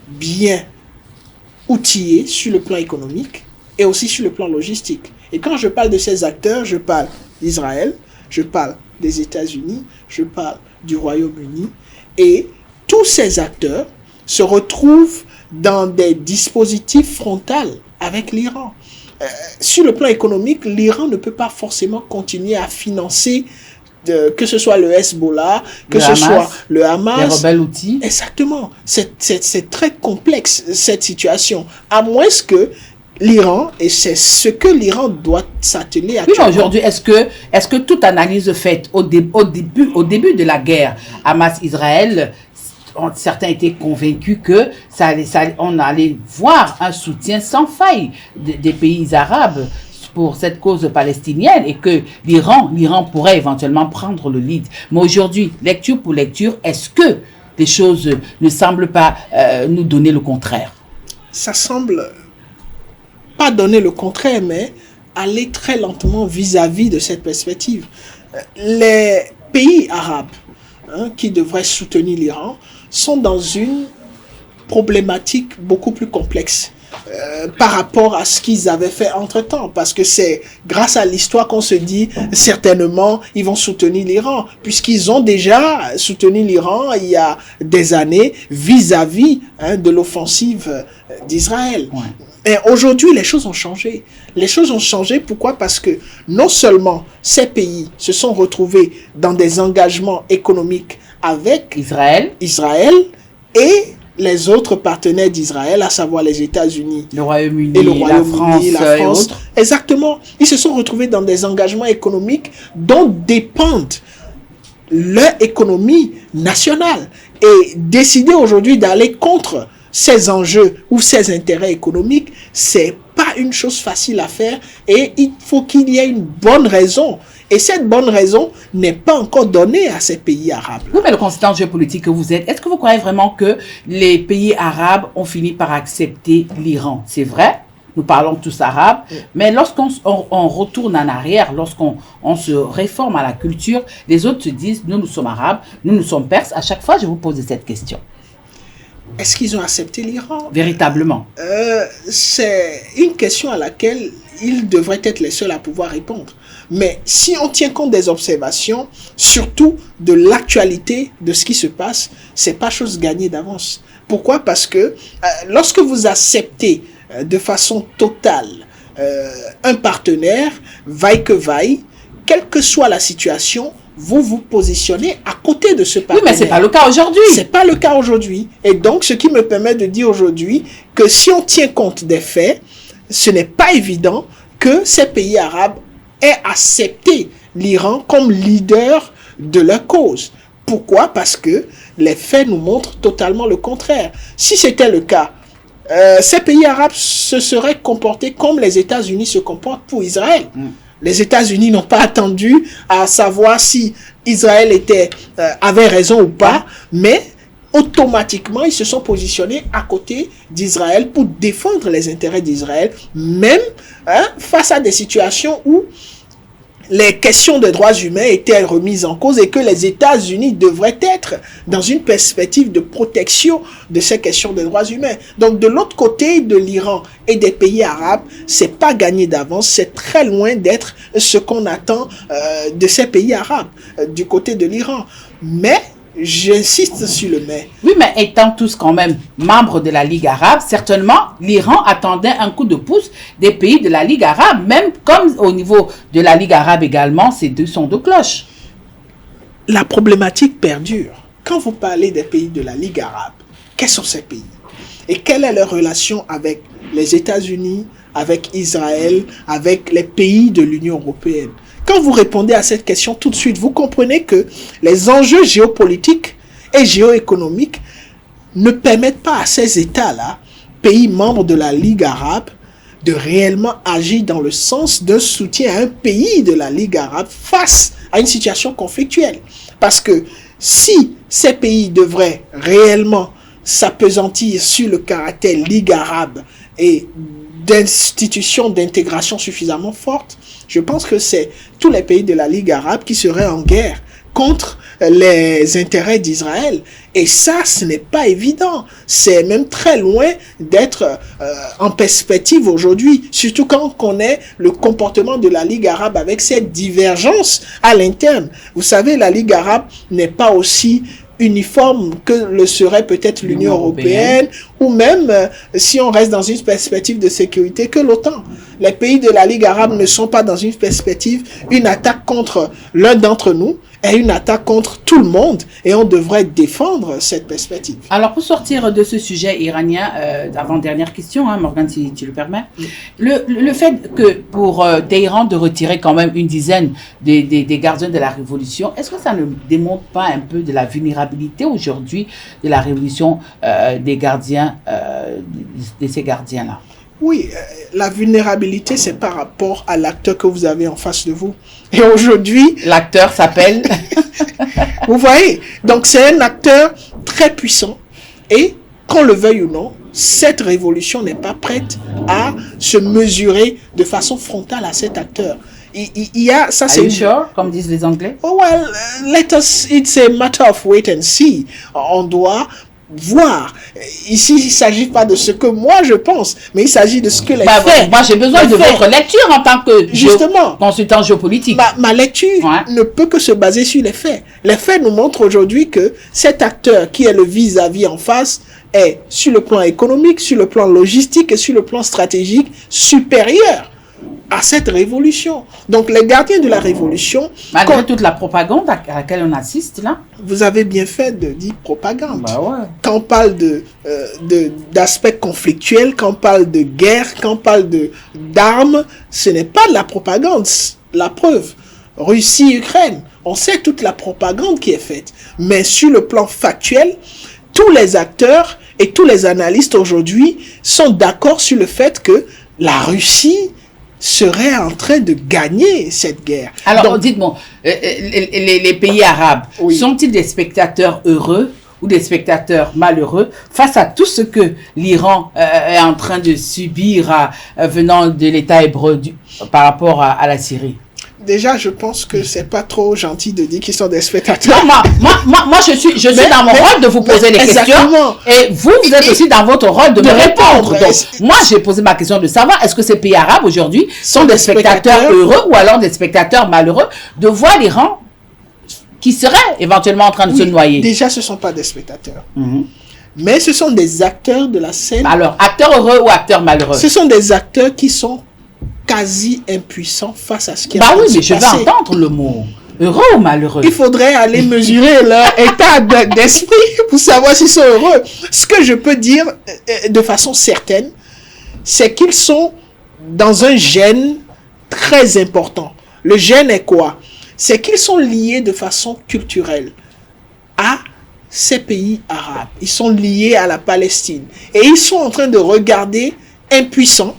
bien outillés sur le plan économique et aussi sur le plan logistique. Et quand je parle de ces acteurs, je parle d'Israël, je parle des États-Unis, je parle du Royaume-Uni, et tous ces acteurs se retrouvent dans des dispositifs frontaux avec l'Iran. Sur le plan économique, l'Iran ne peut pas forcément continuer à financer que ce soit le Hezbollah, que ce soit le Hamas. Les rebelles outils. Exactement. C'est très complexe, cette situation. À moins que l'Iran, et c'est ce que l'Iran doit s'atteler à. Oui, mais aujourd'hui, est-ce que toute analyse faite au début de la guerre Hamas-Israël, certains étaient convaincus que on allait voir un soutien sans faille des pays arabes pour cette cause palestinienne, et que l'Iran pourrait éventuellement prendre le lead. Mais aujourd'hui, lecture pour lecture, est-ce que les choses ne semblent pas nous donner le contraire? Ça semble pas donner le contraire, mais aller très lentement vis-à-vis de cette perspective. Les pays arabes qui devraient soutenir l'Iran sont dans une problématique beaucoup plus complexe par rapport à ce qu'ils avaient fait entre-temps. Parce que c'est grâce à l'histoire qu'on se dit, certainement, ils vont soutenir l'Iran. Puisqu'ils ont déjà soutenu l'Iran il y a des années vis-à-vis de l'offensive d'Israël. Ouais. Et aujourd'hui, les choses ont changé. Les choses ont changé, pourquoi? Parce que non seulement ces pays se sont retrouvés dans des engagements économiques avec Israël et les autres partenaires d'Israël, à savoir les États-Unis, le Royaume-Uni, la France et autres. Exactement. Ils se sont retrouvés dans des engagements économiques dont dépendent leur économie nationale. Et décider aujourd'hui d'aller contre ces enjeux ou ces intérêts économiques, c'est pas une chose facile à faire et il faut qu'il y ait une bonne raison. Et cette bonne raison n'est pas encore donnée à ces pays arabes. Oui, mais le consultant géopolitique que vous êtes, est-ce que vous croyez vraiment que les pays arabes ont fini par accepter l'Iran? C'est vrai, nous parlons tous arabes, mais lorsqu'on retourne en arrière, lorsqu'on se réforme à la culture, les autres se disent, nous sommes arabes, nous sommes perses. À chaque fois, je vous pose cette question. Est-ce qu'ils ont accepté l'Iran? Véritablement. C'est une question à laquelle ils devraient être les seuls à pouvoir répondre. Mais si on tient compte des observations, surtout de l'actualité de ce qui se passe, c'est pas chose gagnée d'avance. Pourquoi? Parce que lorsque vous acceptez de façon totale un partenaire, vaille que vaille, quelle que soit la situation, vous vous positionnez à côté de ce partenaire. Oui, mais c'est pas le cas aujourd'hui. C'est pas le cas aujourd'hui. Et donc, ce qui me permet de dire aujourd'hui que si on tient compte des faits, ce n'est pas évident que ces pays arabes aient accepté l'Iran comme leader de leur cause. Pourquoi? Parce que les faits nous montrent totalement le contraire. Si c'était le cas, ces pays arabes se seraient comportés comme les États-Unis se comportent pour Israël. Les États-Unis n'ont pas attendu à savoir si Israël avait raison ou pas, mais automatiquement, ils se sont positionnés à côté d'Israël pour défendre les intérêts d'Israël, même face à des situations où les questions de droits humains étaient remises en cause et que les États-Unis devraient être dans une perspective de protection de ces questions de droits humains. Donc, de l'autre côté de l'Iran et des pays arabes, c'est pas gagné d'avance, c'est très loin d'être ce qu'on attend de ces pays arabes, du côté de l'Iran. Mais j'insiste sur le mais. Oui, mais étant tous quand même membres de la Ligue arabe, certainement, l'Iran attendait un coup de pouce des pays de la Ligue arabe, même comme au niveau de la Ligue arabe également, ces deux sons de cloche. La problématique perdure. Quand vous parlez des pays de la Ligue arabe, quels sont ces pays? Et quelle est leur relation avec les États-Unis, avec Israël, avec les pays de l'Union européenne? Quand vous répondez à cette question tout de suite, vous comprenez que les enjeux géopolitiques et géoéconomiques ne permettent pas à ces États-là, pays membres de la Ligue arabe, de réellement agir dans le sens d'un soutien à un pays de la Ligue arabe face à une situation conflictuelle. Parce que si ces pays devraient réellement s'appesantir sur le caractère Ligue arabe et d'institutions d'intégration suffisamment fortes, je pense que c'est tous les pays de la Ligue arabe qui seraient en guerre contre les intérêts d'Israël. Et ça, ce n'est pas évident. C'est même très loin d'être en perspective aujourd'hui, surtout quand on connaît le comportement de la Ligue arabe avec cette divergence à l'interne. Vous savez, la Ligue arabe n'est pas aussi uniforme que le serait peut-être l'Union européenne ou même, si on reste dans une perspective de sécurité, que l'OTAN. Les pays de la Ligue arabe ne sont pas dans une perspective, une attaque contre l'un d'entre nous est une attaque contre tout le monde et on devrait défendre cette perspective. Alors, pour sortir de ce sujet iranien, avant-dernière question, Morgane, si tu le permets, le fait que pour Téhéran de retirer quand même une dizaine des gardiens de la révolution, est-ce que ça ne démontre pas un peu de la vulnérabilité aujourd'hui de la révolution des gardiens, de ces gardiens-là? Oui, la vulnérabilité, c'est par rapport à l'acteur que vous avez en face de vous. Et aujourd'hui... L'acteur s'appelle... Vous voyez, donc c'est un acteur très puissant. Et, qu'on le veuille ou non, cette révolution n'est pas prête à se mesurer de façon frontale à cet acteur. Il y a ça, c'est sure, comme disent les Anglais. Oh well, it's a matter of wait and see. On doit voir. Ici, il ne s'agit pas de ce que moi je pense, mais il s'agit de ce que les faits. Moi, j'ai besoin de votre lecture en tant que consultant géopolitique. Ma lecture ne peut que se baser sur les faits. Les faits nous montrent aujourd'hui que cet acteur qui est le vis-à-vis en face est, sur le plan économique, sur le plan logistique et sur le plan stratégique, supérieur à cette révolution. Donc, les gardiens de la révolution... Malgré toute la propagande à laquelle on assiste, là. Vous avez bien fait de dire propagande. Bah ouais. Quand on parle d'aspects conflictuels, quand on parle de guerre, quand on parle d'armes, ce n'est pas de la propagande. La preuve, Russie-Ukraine, on sait toute la propagande qui est faite. Mais sur le plan factuel, tous les acteurs et tous les analystes aujourd'hui sont d'accord sur le fait que la Russie serait en train de gagner cette guerre. Alors, donc, dites-moi, les pays arabes, sont-ils des spectateurs heureux ou des spectateurs malheureux face à tout ce que l'Iran est en train de subir venant de l'État hébreu par rapport à la Syrie? Déjà, je pense que c'est pas trop gentil de dire qu'ils sont des spectateurs. Non, moi, je suis dans mon rôle de vous poser les questions. Et vous êtes aussi dans votre rôle de me répondre. Donc, moi, j'ai posé ma question de savoir, est-ce que ces pays arabes aujourd'hui sont des spectateurs heureux ou alors des spectateurs malheureux de voir l'Iran qui serait éventuellement en train de se noyer? Déjà, ce ne sont pas des spectateurs. Mais ce sont des acteurs de la scène. Alors, acteurs heureux ou acteurs malheureux? Ce sont des acteurs qui sont quasi impuissants face à ce qui a oui, mais je vais entendre le mot heureux ou malheureux. Il faudrait aller mesurer leur état d'esprit pour savoir s'ils sont heureux. Ce que je peux dire de façon certaine, c'est qu'ils sont dans un gène très important. Le gène est quoi? C'est qu'ils sont liés de façon culturelle à ces pays arabes. Ils sont liés à la Palestine. Et ils sont en train de regarder impuissants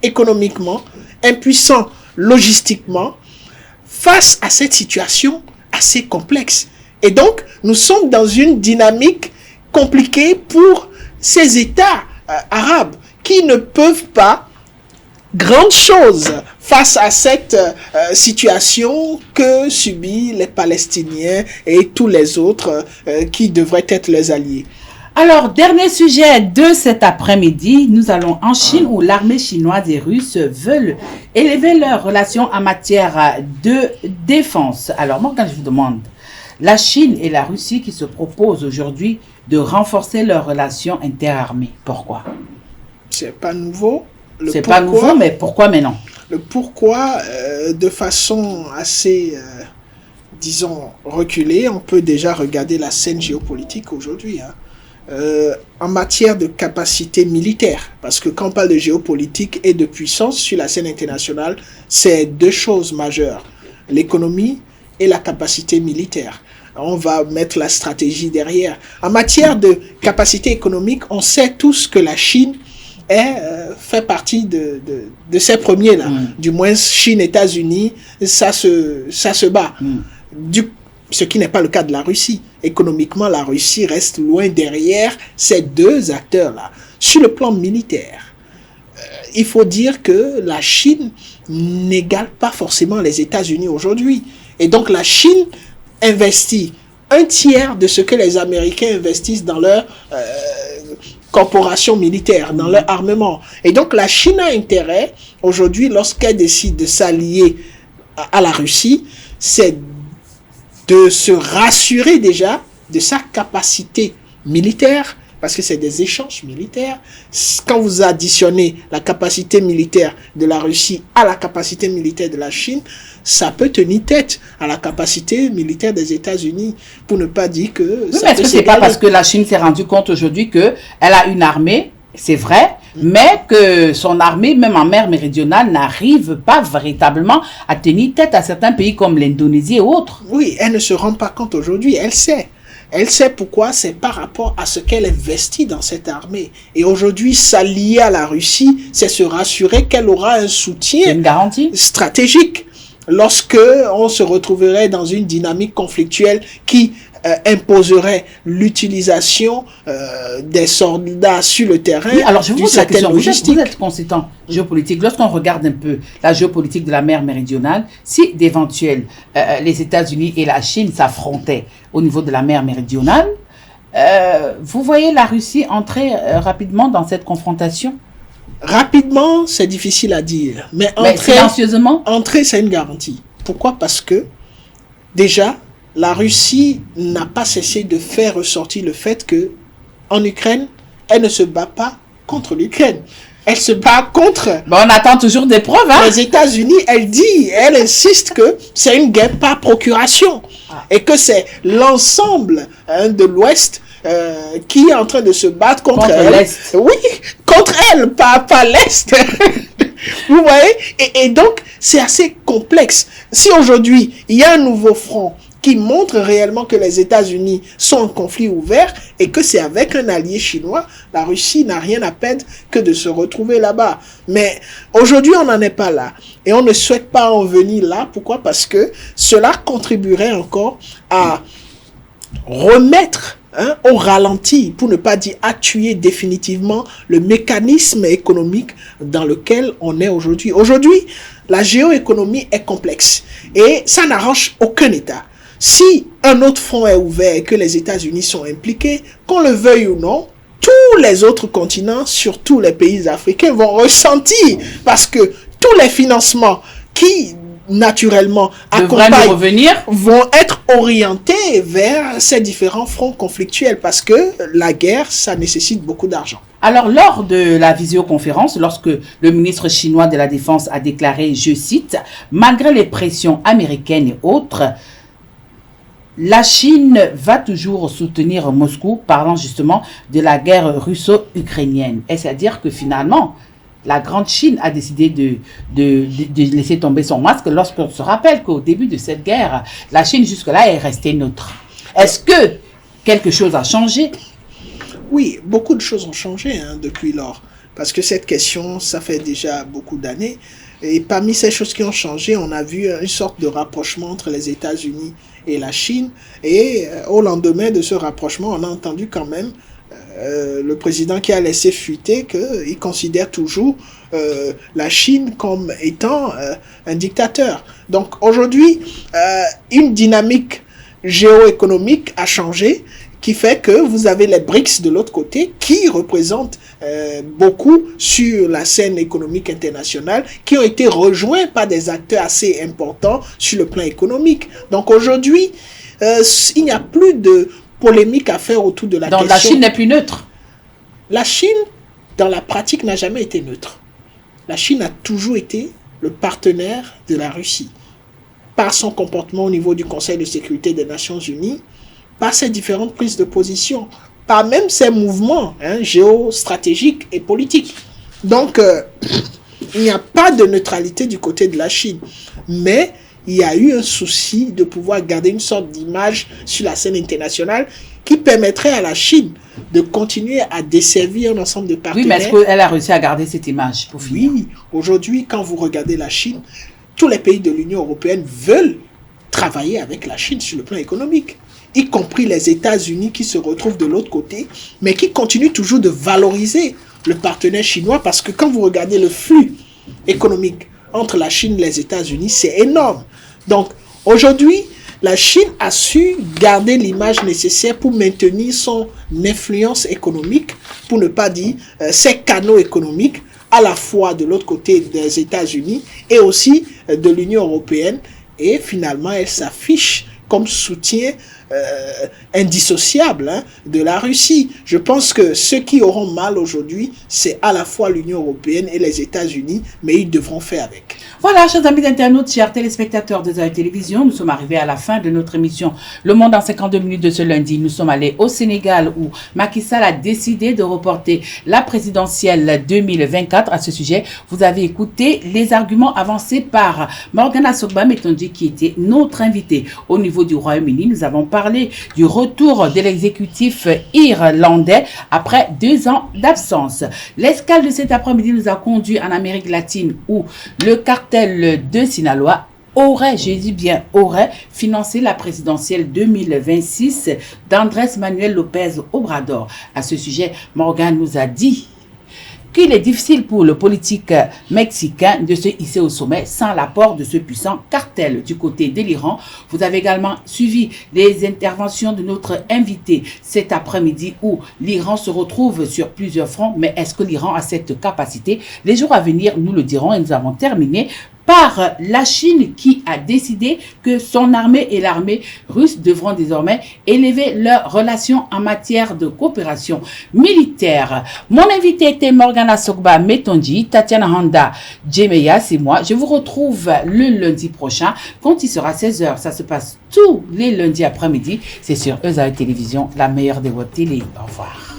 économiquement, impuissants logistiquement, face à cette situation assez complexe. Et donc, nous sommes dans une dynamique compliquée pour ces États arabes qui ne peuvent pas grande chose face à cette situation que subissent les Palestiniens et tous les autres qui devraient être leurs alliés. Alors, dernier sujet de cet après-midi, nous allons en Chine où l'armée chinoise et russe veulent élever leurs relations en matière de défense. Alors, moi, quand je vous demande, la Chine et la Russie qui se proposent aujourd'hui de renforcer leurs relations interarmées, pourquoi? C'est pas nouveau. C'est pas nouveau, mais pourquoi maintenant? Le pourquoi, de façon assez, disons, reculée, on peut déjà regarder la scène géopolitique aujourd'hui, en matière de capacité militaire. Parce que quand on parle de géopolitique et de puissance sur la scène internationale, c'est deux choses majeures. L'économie et la capacité militaire. On va mettre la stratégie derrière. En matière de capacité économique, on sait tous que la Chine fait partie de ces premiers-là. Du moins, Chine, États-Unis, ça se bat. Ce qui n'est pas le cas de la Russie. Économiquement, la Russie reste loin derrière ces deux acteurs-là. Sur le plan militaire, il faut dire que la Chine n'égale pas forcément les États-Unis aujourd'hui. Et donc, la Chine investit un tiers de ce que les Américains investissent dans leur corporation militaire, dans leur armement. Et donc, la Chine a intérêt, aujourd'hui, lorsqu'elle décide de s'allier à la Russie, c'est de se rassurer déjà de sa capacité militaire, parce que c'est des échanges militaires. Quand vous additionnez la capacité militaire de la Russie à la capacité militaire de la Chine, ça peut tenir tête à la capacité militaire des États-Unis, pour ne pas dire que... Oui, mais est-ce que c'est pas parce que la Chine s'est rendue compte aujourd'hui qu'elle a une armée, c'est vrai, mais que son armée, même en mer méridionale, n'arrive pas véritablement à tenir tête à certains pays comme l'Indonésie et autres? Oui, elle ne se rend pas compte aujourd'hui, elle sait. Elle sait pourquoi, c'est par rapport à ce qu'elle investit dans cette armée. Et aujourd'hui, s'allier à la Russie, c'est se rassurer qu'elle aura un soutien une garantie stratégique. lorsque on se retrouverait dans une dynamique conflictuelle qui imposerait l'utilisation des soldats sur le terrain. Oui, alors je vous pose la question, vous êtes consultant géopolitique. Lorsqu'on regarde un peu la géopolitique de la mer méridionale, si d'éventuels les États-Unis et la Chine s'affrontaient au niveau de la mer méridionale, vous voyez la Russie entrer rapidement dans cette confrontation? Rapidement, c'est difficile à dire. Mais silencieusement? Entrer, c'est une garantie. Pourquoi? Parce que, déjà, la Russie n'a pas cessé de faire ressortir le fait que, en Ukraine, elle ne se bat pas contre l'Ukraine. Elle se bat contre... on attend toujours des preuves, hein? Les États-Unis, elle insiste que c'est une guerre par procuration. Et que c'est l'ensemble de l'Ouest qui est en train de se battre contre elle. l'Est. Oui, contre elle, pas l'Est. Vous voyez? Et donc, c'est assez complexe. Si aujourd'hui, il y a un nouveau front qui montre réellement que les États-Unis sont en conflit ouvert et que c'est avec un allié chinois, la Russie n'a rien à perdre que de se retrouver là-bas. Mais aujourd'hui, on n'en est pas là. Et on ne souhaite pas en venir là. Pourquoi? Parce que cela contribuerait encore à remettre au ralenti, pour ne pas dire à tuer définitivement le mécanisme économique dans lequel on est aujourd'hui. Aujourd'hui, la géoéconomie est complexe et ça n'arrange aucun État. Si un autre front est ouvert et que les États-Unis sont impliqués, qu'on le veuille ou non, tous les autres continents, surtout les pays africains, vont ressentir parce que tous les financements qui naturellement accompagnent vont être orientés vers ces différents fronts conflictuels parce que la guerre, ça nécessite beaucoup d'argent. Alors, lors de la visioconférence, lorsque le ministre chinois de la Défense a déclaré, je cite, « Malgré les pressions américaines et autres, la Chine va toujours soutenir Moscou, parlant justement de la guerre russo-ukrainienne. » Et c'est-à-dire que finalement, la grande Chine a décidé de laisser tomber son masque lorsqu'on se rappelle qu'au début de cette guerre, la Chine jusque-là est restée neutre. Est-ce que quelque chose a changé? Oui, beaucoup de choses ont changé depuis lors. Parce que cette question, ça fait déjà beaucoup d'années. Et parmi ces choses qui ont changé, on a vu une sorte de rapprochement entre les États-Unis et la Chine. Et au lendemain de ce rapprochement, on a entendu quand même le président qui a laissé fuiter qu'il considère toujours la Chine comme étant un dictateur. Donc aujourd'hui, une dynamique géoéconomique a changé, qui fait que vous avez les BRICS de l'autre côté qui représentent beaucoup sur la scène économique internationale, qui ont été rejoints par des acteurs assez importants sur le plan économique. Donc aujourd'hui, il n'y a plus de polémique à faire autour de la question. Donc la Chine n'est plus neutre. La Chine, dans la pratique, n'a jamais été neutre. La Chine a toujours été le partenaire de la Russie. Par son comportement au niveau du Conseil de sécurité des Nations Unies, par ses différentes prises de position, par même ses mouvements géostratégiques et politiques. Donc, il n'y a pas de neutralité du côté de la Chine. Mais il y a eu un souci de pouvoir garder une sorte d'image sur la scène internationale qui permettrait à la Chine de continuer à desservir un ensemble de partenaires. Oui, mais est-ce qu'elle a réussi à garder cette image pour finir? Oui, aujourd'hui, quand vous regardez la Chine, tous les pays de l'Union européenne veulent travailler avec la Chine sur le plan économique, y compris les États-Unis qui se retrouvent de l'autre côté, mais qui continuent toujours de valoriser le partenaire chinois parce que quand vous regardez le flux économique entre la Chine et les États-Unis, c'est énorme. Donc, aujourd'hui, la Chine a su garder l'image nécessaire pour maintenir son influence économique, pour ne pas dire ses canaux économiques, à la fois de l'autre côté des États-Unis et aussi de l'Union européenne. Et finalement, elle s'affiche comme soutien indissociable de la Russie. Je pense que ceux qui auront mal aujourd'hui, c'est à la fois l'Union européenne et les États-Unis, mais ils devront faire avec. Voilà, chers amis d'internautes, chers téléspectateurs de Zaï Télévision, nous sommes arrivés à la fin de notre émission Le Monde en 52 minutes de ce lundi. Nous sommes allés au Sénégal où Macky Sall a décidé de reporter la présidentielle 2024. À ce sujet, vous avez écouté les arguments avancés par Morgana Sogba Metondi qui était notre invité. Au niveau du Royaume-Uni, nous avons parlé du retour de l'exécutif irlandais après 2 ans d'absence. L'escale de cet après-midi nous a conduit en Amérique latine où le cartel de Sinaloa aurait, je dis bien aurait, financé la présidentielle 2026 d'Andrés Manuel López Obrador. À ce sujet, Morgan nous a dit qu'il est difficile pour le politique mexicain de se hisser au sommet sans l'apport de ce puissant cartel. Du côté de l'Iran, vous avez également suivi les interventions de notre invité cet après-midi où l'Iran se retrouve sur plusieurs fronts. Mais est-ce que l'Iran a cette capacité? Les jours à venir nous le dirons, et nous avons terminé par la Chine qui a décidé que son armée et l'armée russe devront désormais élever leurs relations en matière de coopération militaire. Mon invité était Morgana Sogba Metondi, Tatiana Honda Djemeya, c'est moi. Je vous retrouve le lundi prochain quand il sera 16h. Ça se passe tous les lundis après-midi. C'est sur ESAE Télévision, la meilleure de votre télé. Au revoir.